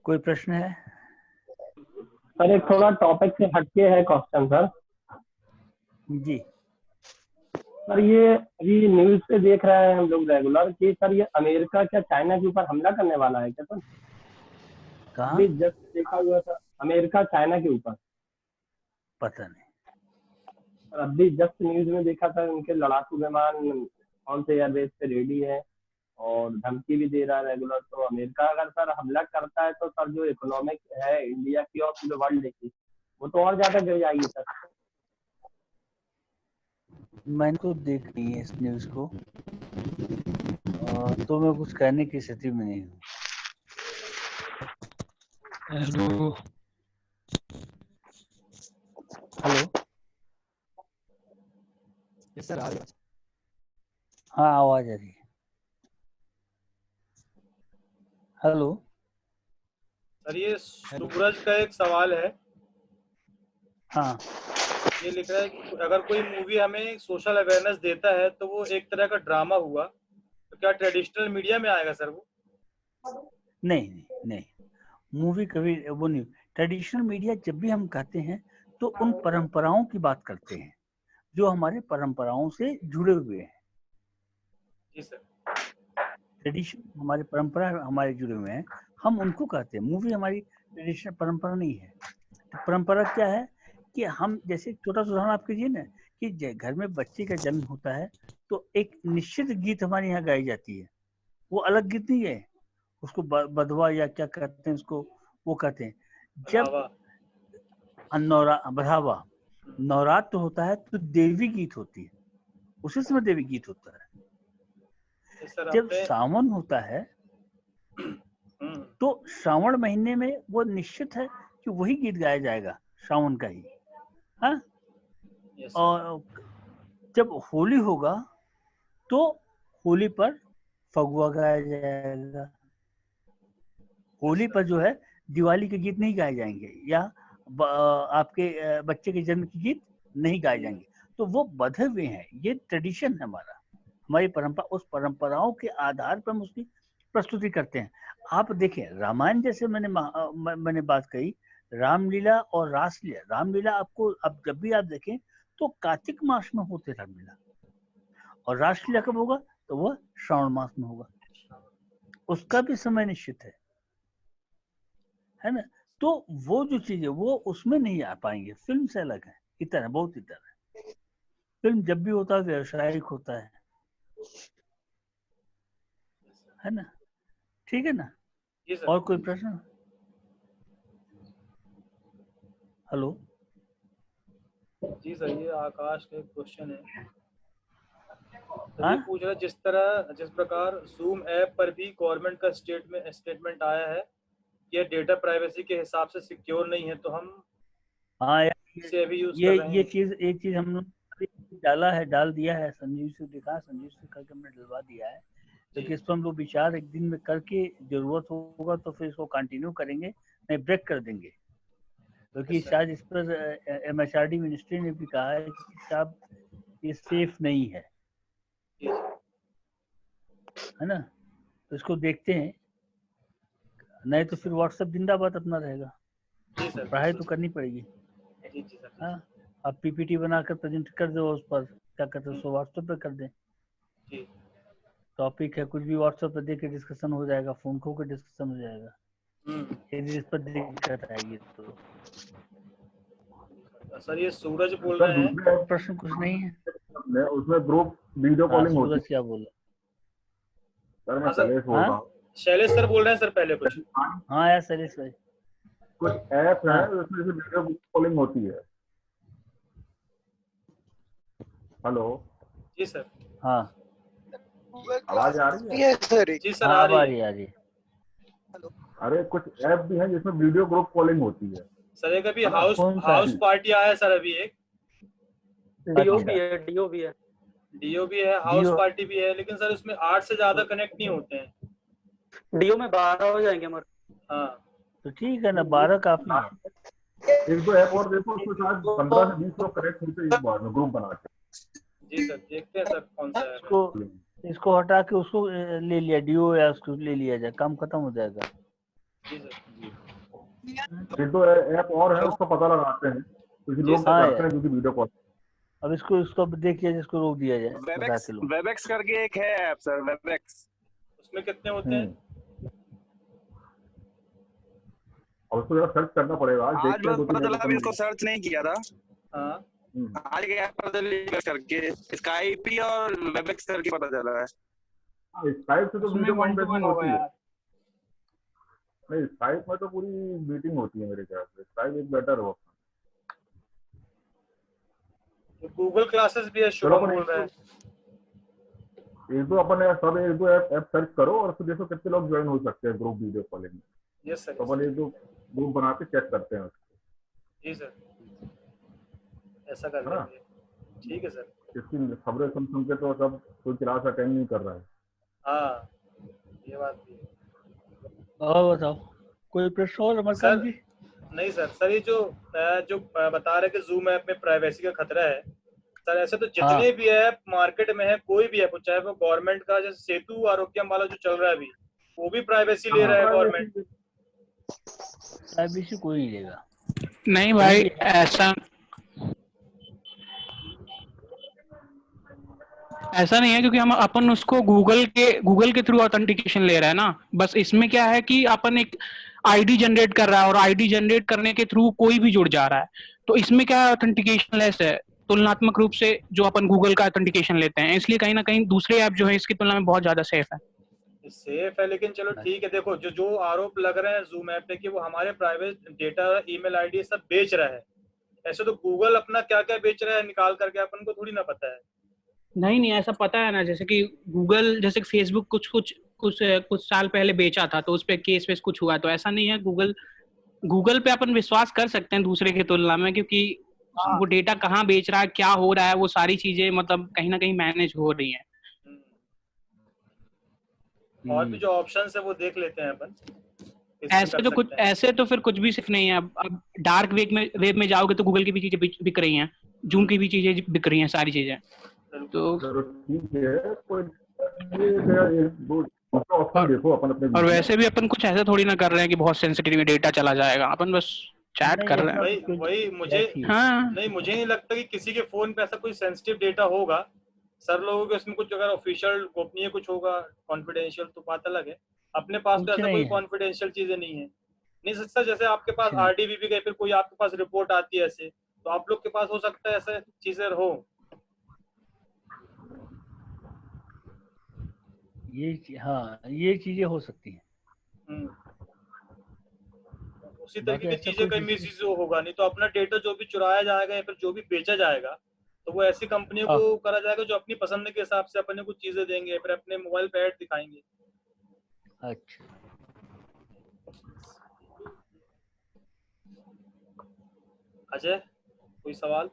कोई प्रश्न है? सर एक थोड़ा टॉपिक से हटके है क्वेश्चन सर। जी सर ये अभी न्यूज पे देख रहे हैं हम लोग रेगुलर कि सर ये अमेरिका क्या चाइना के ऊपर हमला करने वाला है क्या सर? कहाँ? अभी जस्ट देखा हुआ था अमेरिका चाइना के ऊपर। पता नहीं। और अभी जस्ट न्यूज में देखा था उनके लड़ाकू विमान कौन से एयरबेस पे रेडी है और धमकी भी दे रहा है रेगुलर। तो अमेरिका अगर सर हमला करता है तो सर जो इकोनॉमिक है इंडिया की और पूरे वर्ल्ड की वो तो और ज्यादा गिर जाएगी सर। मैंने तो देख नहीं है इस न्यूज को, तो मैं कुछ कहने की स्थिति में नहीं हूँ। हेलो हेलो, यस सर, आ रही है। हाँ आवाज आ रही है। हेलो सर ये सूरज का एक सवाल है। हाँ, ये लिख रहा है कि अगर कोई मूवी हमें सोशल अवेयरनेस देता है तो वो एक तरह का ड्रामा हुआ, तो क्या ट्रेडिशनल मीडिया में आएगा सर वो? नहीं नहीं नहीं, मूवी कभी वो नहीं। ट्रेडिशनल मीडिया जब भी हम कहते हैं तो उन परंपराओं की बात करते हैं जो हमारे परंपराओं से जुड़े हुए हैं। जी सर। ट्रेडिशन हमारी परंपरा हमारे जुड़े हुए हैं, हम उनको कहते हैं। मूवी हमारी ट्रेडिशनल परंपरा नहीं है। तो परंपरा क्या है कि हम जैसे छोटा सा उदाहरण आप कीजिए ना कि घर में बच्चे का जन्म होता है तो एक निश्चित गीत हमारे यहाँ गाई जाती है। वो अलग गीत नहीं है, उसको बधवा या क्या कहते हैं उसको, वो कहते हैं। जब बढ़ावा नवरात्र होता है तो देवी गीत होती है, उसी समय देवी गीत होता है। जब सावन होता है तो श्रावण महीने में वो निश्चित है कि वही गीत गाया जाएगा, श्रावण का ही। हाँ, और जब होली होगा तो होली पर फगुआ गाया जाएगा। होली पर जो है दिवाली के गीत नहीं गाए जाएंगे या आपके बच्चे के जन्म के गीत नहीं गाए जाएंगे। तो वो बधे हुए हैं, ये ट्रेडिशन है हमारा, हमारी परंपरा। उस परंपराओं के आधार पर हम उसकी प्रस्तुति करते हैं। आप देखें रामायण जैसे मैंने बात कही, रामलीला और रासलीला। रामलीला आपको अब जब भी आप देखें तो कार्तिक मास में होते रामलीला, और रासलीला कब होगा तो वह श्रावण मास में होगा। उसका भी समय निश्चित है ना। तो वो जो चीज है वो उसमें नहीं आ पाएंगे, फिल्म से अलग है। इतना है, बहुत इतना है। फिल्म जब भी होता है व्यवसायिक होता है ना। ठीक है ना। और कोई प्रश्न? हेलो जी सर, ये आकाश का एक क्वेश्चन है। तो ये पूछ रहा है जिस प्रकार जूम ऐप पर भी गवर्नमेंट का स्टेटमेंट आया है कि ये डेटा प्राइवेसी के हिसाब से सिक्योर नहीं है, तो हम इसे अभी यूज कर रहे हैं। एक चीज हम लोग डाल दिया है। संजीव से देखा, संजीव से करके हमने डलवा दिया है। क्योंकि इस पर हम लोग विचार एक दिन में करके जरूरत होगा तो फिर इसको कंटिन्यू करेंगे, नहीं ब्रेक कर देंगे। क्योंकि शायद इस पर MHRD मिनिस्ट्री ने भी कहा है कि साहब ये सेफ नहीं है ना, तो इसको देखते हैं, नहीं तो फिर व्हाट्सएप जिंदाबाद अपना रहेगा। जी सर, पढ़ाई तो करनी पड़ेगी। जी जी सर। हाँ, आप PPT बनाकर प्रेजेंट कर दो, उस पर क्या कहते हैं, उसको व्हाट्सएप पे कर दें। जी टॉपिक है कुछ भी व्हाट्सएप पे दे के डिस्कशन हो जाएगा, फोन को डिस्कशन हो जाएगा। यदि इस पर दिक्कत आएगी तो सर ये सूरज बोल रहे हैं। प्रश्न कुछ नहीं है उसमें ग्रुप वीडियो कॉलिंग होती है। सूरज क्या बोला? सर मैं शैलेश बोल रहा हूँ। शैलेश सर बोल रहे हैं सर पहले कुछ। हाँ यार शैलेश भाई, कुछ ऐप है उसमें से वीडियो कॉलिंग होती है। हेलो जी सर। हाँ आवाज आ रही है सर? जी सर आ रही है। अरे कुछ ऐप भी है जिसमें वीडियो ग्रुप कॉलिंग होती है। सर एक अभी हाउस पार्टी आया है सर, अभी एक डीओ भी है, हाउस पार्टी भी है, लेकिन सर उसमें 8 से ज्यादा कनेक्ट नहीं होते हैं। डीओ में 12 हो जाएंगे हमारे। हाँ तो ठीक है ना, 12 काफी है। एक दो ऐप और देखो, उसमें शायद 15 से 20 लोग कनेक्ट होते हैं एक बार में ग्रुप बना के। जी सर देखते हैं सर कौन सा है। इसको हटा के उसको ले लिया, डीओ या उसको ले लिया जाए, काम खत्म हो जाएगा। जी सर। एक दो ऐप और है, उसका पता लगाते हैं कुछ लोग करते हैं क्योंकि वीडियो कॉल। अब इसको देख लिया, जिसको रोक दिया जाए। वेबएक्स करके एक है ऐप सर, वेबएक्स। उसमें कितने होते हैं? और उसको जरा सर्च करना पड़ेगा। आज पता चला, अभी इसको सर्च नहीं किया था। हाँ आज के ऐप पता चला करके स्काइप और वेबएक्स करके पता चला है। स्काइप से तो वीडियो कॉन्फ्रेंसिंग होती है। नहीं स्काइप में तो पूरी मीटिंग होती है मेरे ख्याल से। स्काइप एक बेटर हो। गूगल क्लासेस भी है, शुभम बोल रहा है। एक दो अपन सब एक दो ऐप सर्च करो और फिर देखो कितने लोग ज्वाइन हो सकते हैं ग्रुप वीडियो कॉलिंग में। Yes sir. तो अपन एक दो ग्रुप बना के चेक करते हैं। जी सर ऐसा कर लेंगे। ठीक है सर। इसकी खबरें सुन के तो सब कोई क्लास अटेंड नहीं कर रहा है। हाँ ये बात भी है। और बताओ कोई प्रश्न और अमरकांत जी? नहीं सर। सर ये जो बता रहे कि जूम ऐप में प्राइवेसी का खतरा है सर, ऐसे तो जितने भी ऐप मार्केट में है, कोई भी ऐप चाहे वो गवर्नमेंट का, जैसे सेतु आरोग्यम वाला जो चल रहा है अभी, वो भी प्राइवेसी ले रहा है गवर्नमेंट। प्राइवेसी कोई नहीं लेगा। नहीं भाई ऐसा नहीं है, क्योंकि हम अपन उसको गूगल के थ्रू ऑथेंटिकेशन ले रहा है ना। बस इसमें क्या है कि अपन एक आईडी जनरेट कर रहा है, और आईडी जनरेट करने के थ्रू कोई भी जुड़ जा रहा है। तो इसमें क्या है, ऑथेंटिकेशन लेस है तुलनात्मक रूप से जो अपन गूगल का ऑथेंटिकेशन लेते हैं। इसलिए कहीं ना कहीं दूसरे ऐप जो है इसकी तुलना में बहुत ज्यादा सेफ है। लेकिन चलो ठीक है। देखो जो आरोप लग रहे हैं जूम ऐप पे कि वो हमारे प्राइवेट डेटा, ईमेल आईडी सब बेच रहा है, ऐसे तो गूगल अपना क्या क्या बेच रहा है निकाल करके अपन को थोड़ी ना पता है। नहीं ऐसा पता है ना, जैसे कि गूगल, जैसे कि फेसबुक कुछ साल पहले बेचा था, तो उस पर केस वेस कुछ हुआ। तो ऐसा नहीं है, गूगल पे अपन विश्वास कर सकते हैं दूसरे की तुलना में, क्योंकि वो डेटा कहाँ बेच रहा है, क्या हो रहा है, वो सारी चीजें मतलब कहीं ना कहीं मैनेज हो रही हैं। और भी जो ऑप्शंस है वो देख लेते हैं अपन। ऐसे तो फिर कुछ भी सिर्फ नहीं है। अब डार्क वेब में जाओगे तो गूगल की भी चीजें बिक रही हैं, जूम की भी चीजें बिक रही हैं, सारी चीजें। तो ठीक है, और वैसे भी अपन कुछ ऐसा थोड़ी ना कर रहे हैं कि बहुत सेंसिटिव डेटा चला जाएगा। अपन बस चैट कर रहे हैं। वही मुझे नहीं लगता कि किसी के फोन पे ऐसा कोई सेंसिटिव डेटा होगा। सर लोगों के इसमें कुछ अगर ऑफिशियल गोपनीय कुछ होगा, कॉन्फिडेंशियल, तो बात अलग है। अपने पास तो ऐसा कोई कॉन्फिडेंशियल चीजें नहीं है। नहीं सकता जैसे आपके पास RDBB गई, फिर कोई आपके पास रिपोर्ट आती है ऐसे, तो आप लोग के पास हो सकता है ऐसा चीजें हो। ये चीजें हो सकती हैं। उसी तरीके की चीजें कहीं मिसयूज होगा। नहीं तो अपना डेटा जो भी चुराया जाएगा या फिर जो भी बेचा जाएगा, तो वो ऐसी कंपनियों को करा जाएगा जो अपनी पसंद के हिसाब से अपने कुछ चीजें देंगे, फिर अपने मोबाइल पे ऐड दिखाएंगे। अच्छा अजय कोई सवाल?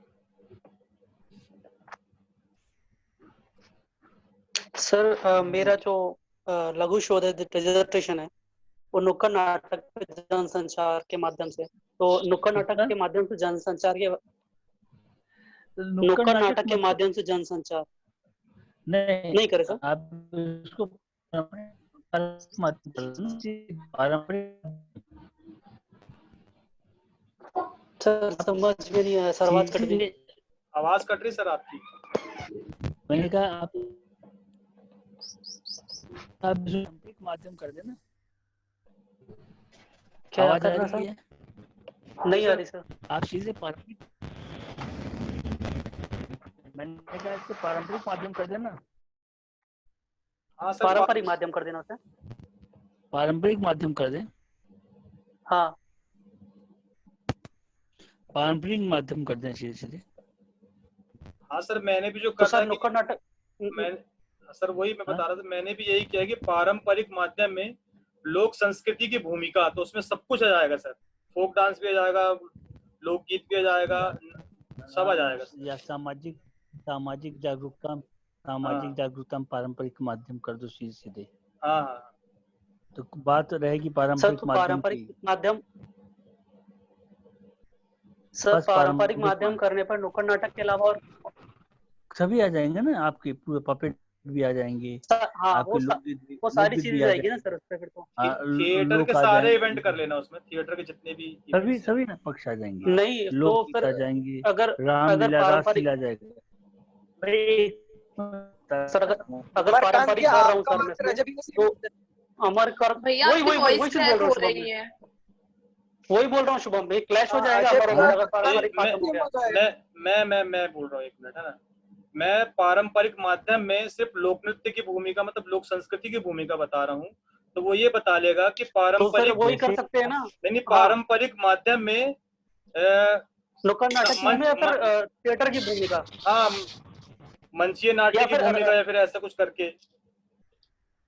सर मेरा जो लघु शोध डिसर्टेशन है, वो नुक्कड़ नाटक पे जनसंचार के माध्यम से, तो नुक्कड़ नाटक के माध्यम से जनसंचार के नुक्कड़ नाटक के माध्यम से जनसंचार नहीं करे सर। आप इसको पारंपरिक सर समझ में नहीं आया सर, आवाज कट रही। आवाज कट रही सर आपकी। मैंने कहा आप पारंपरिक माध्यम कर देना। क्या आवाज आ करना रही है? नहीं आ रही सर। आप सीधे पारंपरिक, मैंने कहा इसको पारंपरिक माध्यम कर देना। हाँ सर, पारंपरिक माध्यम कर देना सर। पारंपरिक माध्यम कर दें। हाँ पारंपरिक माध्यम कर दें सीधे सीधे। हाँ सर, मैंने भी जो तो कहा सर था नुक्कड़ नाटक सर वही मैं बता रहा था, मैंने भी यही किया कि पारंपरिक माध्यम में लोक संस्कृति की भूमिका, तो उसमें सब कुछ आ जाएगा सर। फोक डांस भी आ जाएगा, लोकगीत भी आ जाएगा, सब आ जाएगा सर। या सामाजिक जागरूकता में पारंपरिक माध्यम कर दो सीधे सीधे। हाँ हाँ, तो बात रहेगी सर पारंपरिक तो माध्यम पारंपरिक की। माध्यम सर बस पारंपरिक माध्यम करने पर नुक्कड़ नाटक के अलावा और सभी आ जाएंगे ना, आपके पूरे पपेट भी आ जाएंगे। हाँ आपके वो सारी चीजें आएगी ना सर उसपे फिर तो। थिएटर के सारे इवेंट कर लेना उसमें, थिएटर के जितने भी सभी ना पक्ष आ जाएंगे। नहीं तो लोग फिर आ जाएंगे, अगर रामलीला आ जाएगा। सर अगर पारंपरिक कर रहा हूँ सर मैं, तो अमर कर भैया आपकी वॉइस क्रैक हो रही है। वही बोल रहा हूँ शुभम भाई, क्लैश हो जाएगा अगर पारंपरिक माध्यम हो गया। मैं बोल रहा हूँ, एक मिनट है ना। मैं पारंपरिक माध्यम में सिर्फ लोक नृत्य की भूमिका, मतलब लोक संस्कृति की भूमिका बता रहा हूँ, तो वो ये बता लेगा कि पारंपरिक तो वही कर सकते हैं ना। नहीं, पारंपरिक माध्यम में नुक्कड़ नाटक में या फिर थिएटर की भूमिका, हाँ मंचीय नाट्य की भूमिका, या फिर ऐसा कुछ करके।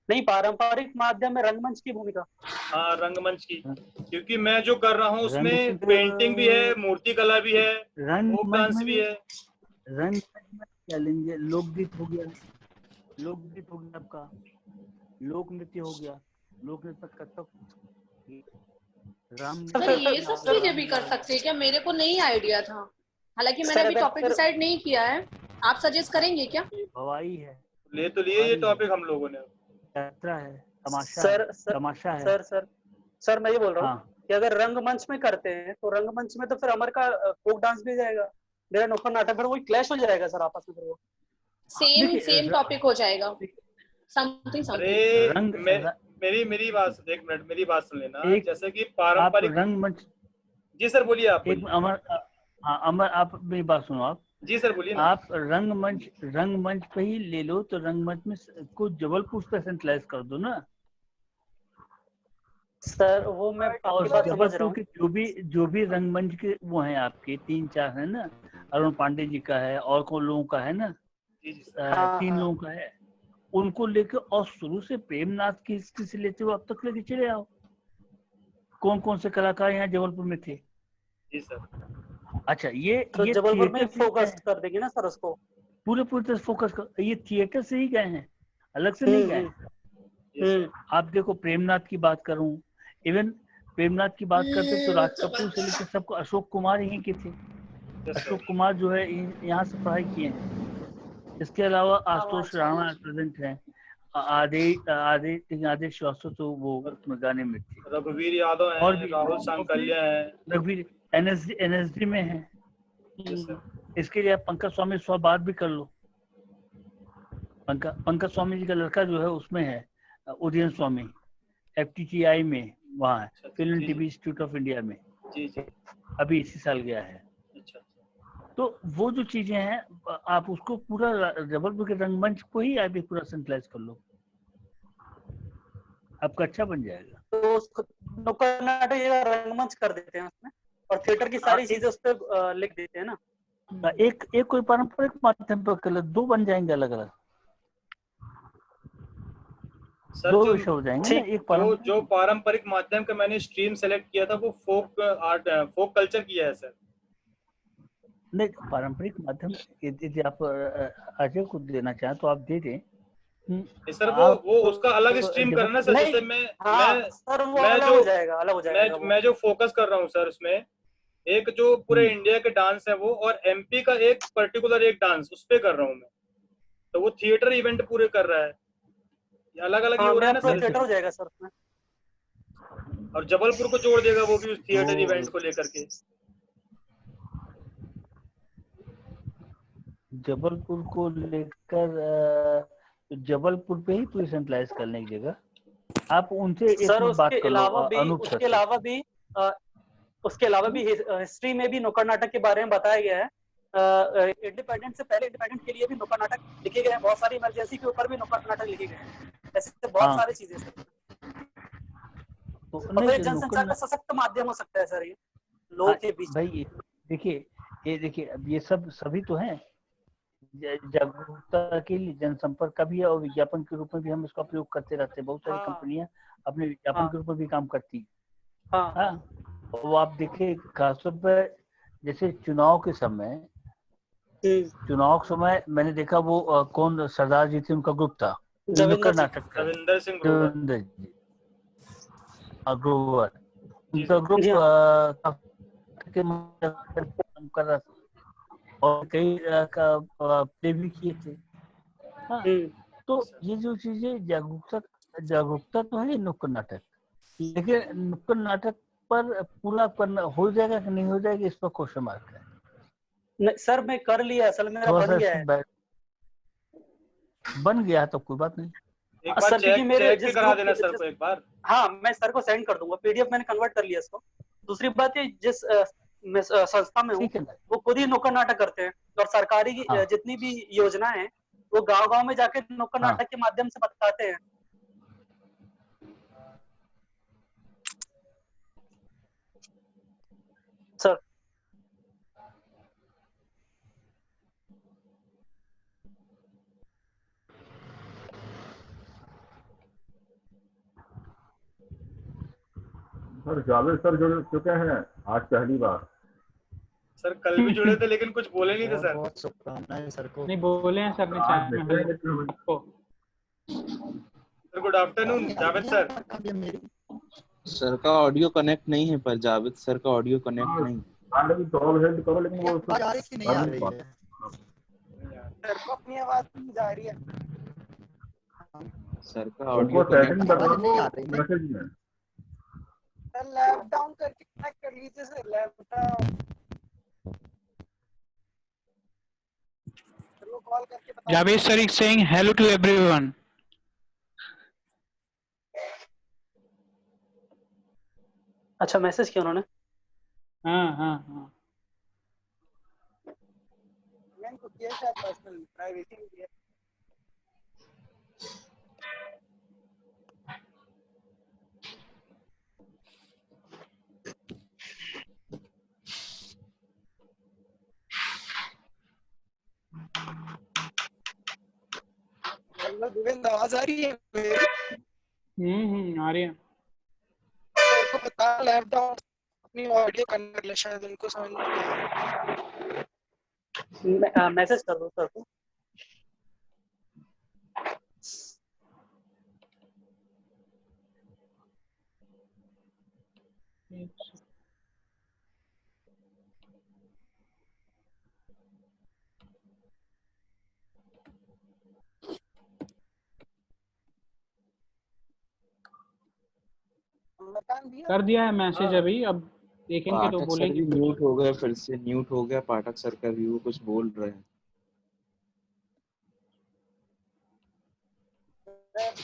नहीं, पारंपरिक माध्यम में रंगमंच की भूमिका। हाँ रंगमंच की, क्योंकि मैं जो कर रहा हूँ उसमें पेंटिंग भी है, मूर्ति कला भी है, फोक डांस भी है। रंग क्या लेंगे? लोकगीत हो गया आपका, लोक नृत्य हो गया, लोक नृत्य कथक, सर ये सब चीजें भी कर सकते हैं क्या? मेरे को नहीं आइडिया था, हालांकि मैंने अभी टॉपिक डिसाइड नहीं किया है। आप सजेस्ट करेंगे क्या? हवाई है, ले तो लिए ये टॉपिक हम लोगों ने। यात्रा है, तमाशा है। सर मैं ये बोल रहा हूँ कि अगर रंगमंच में करते हैं तो रंगमंच में तो फिर अमर का फोक डांस भी जाएगा, मेरा नुक्कड़ नाटक, फिर वही क्लैश हो जाएगा सर आपस में। फिर वो सेम टॉपिक हो जाएगा, समथिंग। मेरी बात, एक मिनट मेरी बात सुन लेना। जैसे कि पारंपरिक रंगमंच। जी सर बोलिए आप। अमर आप मेरी बात सुनो आप। जी सर बोलिए ना। आप रंगमंच पे ही ले लो, तो रंगमंच में कुछ जबलपुर पे सेंट्रलाइज कर दो ना सर। वो मैं आपकी बात समझ रहा हूँ कि जो भी रंगमंच के वो हैं आपके 3-4 है ना, अरुण पांडे जी का है और कौन लोगों का है ना, 3 लोगों का है, उनको लेके और शुरू से प्रेमनाथ की हिस्ट्री से लेते हुए अब तक लेके चले आओ। कौन कौन से कलाकार यहाँ जबलपुर में थे? जी सर। अच्छा ये जबलपुर में फोकस कर देंगे ना सर उसको, पूरे तरह फोकस कर। ये थिएटर से ही गए हैं, अलग से नहीं गए। आप देखो प्रेमनाथ की बात करूं, इवन प्रेमनाथ की बात करते तो राज कपूर से लेकर सबको, अशोक कुमार यहीं के थे। अशोक कुमार जो है यहाँ से पढ़ाई किए हैं। इसके अलावा आशुतोष राणा प्रेजेंट है, आदेश श्रीवास्तव तो वो गाने में थे, रघुवीर यादव हैं, और भी राहुल सांकल्या हैं, रघुवीर एनएसडी में है। इसके लिए आप पंकज स्वामी से बात भी कर लो। पंकज स्वामी जी का लड़का जो है उसमें है, उदयन स्वामी, FTTI में वहाँ है, film TV institute of India में। जी जी। अभी इसी साल गया है। तो वो जो चीजें हैं आप उसको पूरा जबलपुर के रंगमंच को ही आप पूरा सेंट्रलाइज कर लो, आपका अच्छा बन जाएगा। तो नुक्कड़ नाटक रंगमंच कर देते हैं उसमें, और थिएटर की सारी चीजें उस पर लिख देते हैं ना। एक कोई पारंपरिक माध्यम पर कर, 2 बन जाएंगे अलग अलग, दो विषय हो जाएंगे ना। एक जो पारंपरिक माध्यम का मैंने स्ट्रीम सेलेक्ट किया था वो फोक आर्ट, फोक कल्चर किया है सर। नहीं, पारंपरिक माध्यम यदि आप अजय को देना चाहें तो आप दे दें, सर आप वो उसका अलग स्ट्रीम जब करना सर, नहीं जैसे मैं हाँ सर वो मैं अलग जो हो जाएगा, अलग हो जाएगा वो। मैं जो फोकस कर रहा हूँ सर उसमें, एक जो पूरे इंडिया के डांस है वो, और एमपी का एक पर्टिकुलर एक डांस उस पे कर रहा हूँ मैं, तो वो थिएटर इवेंट पूरे कर रहा है, ये अलग अलग ही हाँ हो रहा मेरा है ना पूरा सर थिएटर इसमें। हो जाएगा सर उसमें। और जबलपुर को जोड़ देगा वो भी उस थिएटर इवेंट को लेकर के। जबलपुर को लेकर जबलपुर पे ही पूरी सेंट्रलाइज करने की जगह आप उनसे एक सर मिनट बात उसके कर लो अलावा भी अनूप सर उसके से। अलावा भी उसके अलावा भी हिस्ट्री में भी नुक्कड़ नाटक के बारे में बताया गया है। इंडिपेंडेंट से पहले इंडिपेंडेंट के लिए भी नुक्कड़ नाटक लिखे गए हैं, बहुत सारी इमरजेंसी के ऊपर भी नुक्कड़ नाटक लिखे गए हैं, ऐसे बहुत सारी चीजें सर। तो और नहीं फिर जो जनसंचार का सशक्त माध्यम हो सकता है सर ये लोगों के बीच में। भाई देखिए ये देखिए अब ये सब सभी तो हैं, जागरूकता के लिए जनसंपर्क का भी है और विज्ञापन के रूप में भी हम इसका प्रयोग करते रहते हैं। बहुत सारी कंपनियां अपने विज्ञापन के रूप में भी काम करती है। हाँ वो आप देखिए खासतौर पर जैसे चुनाव के समय मैंने देखा वो कौन सरदार जी थे उनका ग्रुप था नुक्कड़ नाटक का, रविंदर सिंह देवेंद्र जी ग्रोवर, उनका ग्रुप काम कर रहा था और कई प्ले भी किए थे। हाँ तो ये जो चीजें जागरूकता तो है नुक्कड़ नाटक, लेकिन नुक्कड़ नाटक पर पूरा करना हो जाएगा कि नहीं हो जाएगा इस पर क्वेश्चन मार्क है। नहीं सर मैं कर लिया, असल मेरा बन गया है। बन गया तो कोई बात नहीं। एक बार चेक भी करा देना सर को एक बार। हाँ मैं सर को सेंड कर दूंगा, पीडीएफ मैंने कन्वर्ट कर लिया इसको। दूसरी बात ये जिस संस्था में हूँ वो खुद ही नुक्कड़ नाटक करते हैं और सरकारी जितनी भी योजना है वो गांव-गांव में जाके नुक्कड़ नाटक के माध्यम से बताते हैं। सर सर जावेद सर जुड़ चुके हैं आज पहली बार। सर कल भी जुड़े थे लेकिन कुछ बोले नहीं थे सर। बहुत शुभकामनाएं सर को। नहीं बोले हैं सर ने चैट में। Sir good afternoon Javed sir. Sir का ऑडियो कनेक्ट नहीं है, पर जावेद सर का ऑडियो कनेक्ट नहीं। कॉल हेल्ड करो लेकिन वो आ रही है कि नहीं आ रही है? सर को अपनी आवाज नहीं जा रही है। सर का ऑडियो सेटिंग बता नहीं आ रही है। मैसेज में सर लैप डाउन करके कनेक्ट कर लीजिए सर, लैपटॉप चलो कॉल करके बता। Javed sir is saying hello to everyone. अच्छा मैसेज किया उन्होंने? हाँ मैंने को किया शायद पर्सनल प्राइवेसी में किया। हेलो देवेंद्र आवाज आ रही है मेरी? आ रही है। सर को बता लैपटॉप अपनी ऑडियो कनेक्ट कर ले, शायद उनको समझ नहीं आया। मैसेज कर दो सर को। कर दिया है मैसेज अभी, अब देखेंगे तो बोलेंगे। म्यूट हो गया, फिर से म्यूट हो गया। पाठक सर का भी वो कुछ बोल रहे हैं।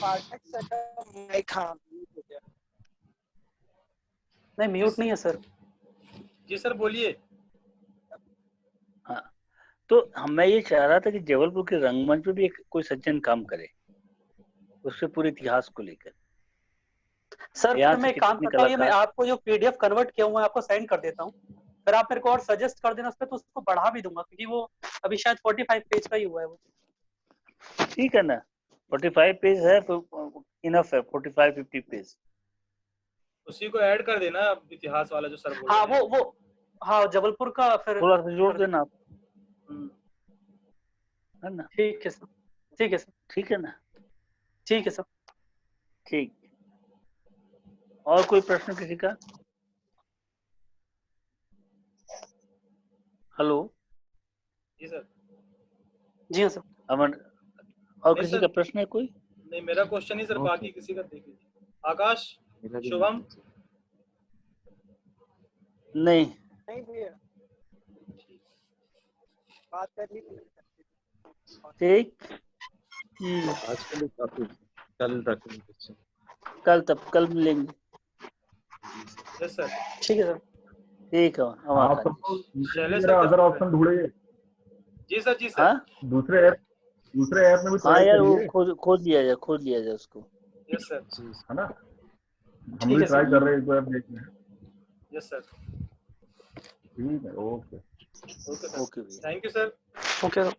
पाठक सर का माइक म्यूट हो गया। नहीं म्यूट नहीं है सर। जी सर बोलिए। हाँ तो मैं ये चाह रहा था कि जबलपुर के रंगमंच पे भी एक कोई सज्जन काम करे उसके पूरे इतिहास को लेकर। सर फिर मैं काम करता हूँ, ये मैं आपको जो पीडीएफ कन्वर्ट किया हुआ है आपको सेंड कर देता हूँ, फिर आप मेरे को और सजेस्ट कर देना उस पर, तो उसको बढ़ा भी दूंगा क्योंकि वो अभी शायद 45 पेज का ही हुआ है वो। ठीक है ना, 45 पेज है तो इनफ है। 45-50 पेज उसी को ऐड कर देना इतिहास वाला जो सर बोल हाँ वो हाँ जबलपुर का फिर थोड़ा सा जोड़ देना आप, है ना? ठीक है सर, ठीक है सर, ठीक है ना? ठीक है सर। ठीक। और कोई प्रश्न किसी का? हेलो। जी सर। जी हाँ सर। अमन, और नहीं किसी सर। का प्रश्न है कोई? नहीं, मेरा क्वेश्चन ही सर, बाकी किसी का देख लीजिए। आकाश, शुभम? नहीं। नहीं भैया, बात कर ली थी। ठीक। आज के लिए काफी, कल रखेंगे। कल मिलेंगे। Yes sir. ठीक है सर। ठीक है। आप सबको शैलेश मेरा सर, अदर ऑप्शन ढूंढिए। जी सर, जी सर। हाँ दूसरे ऐप में भी हाँ ट्राई यार, वो करिए। खोज लिया जाए उसको। Yes sir. है ना, हम ठीक भी है ट्राई सर। कर रहे हैं, एक बार देखते हैं। Yes sir. ठीक है, ओके। Okay sir. ओके भैया। Thank you sir. Okay sir,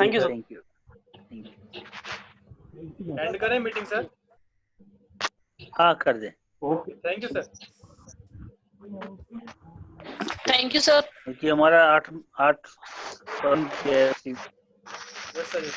thank you sir. Thank you. End करें मीटिंग सर? हाँ कर दे। Okay, thank you sir. Thank you sir. क्योंकि हमारा 8 यस सर।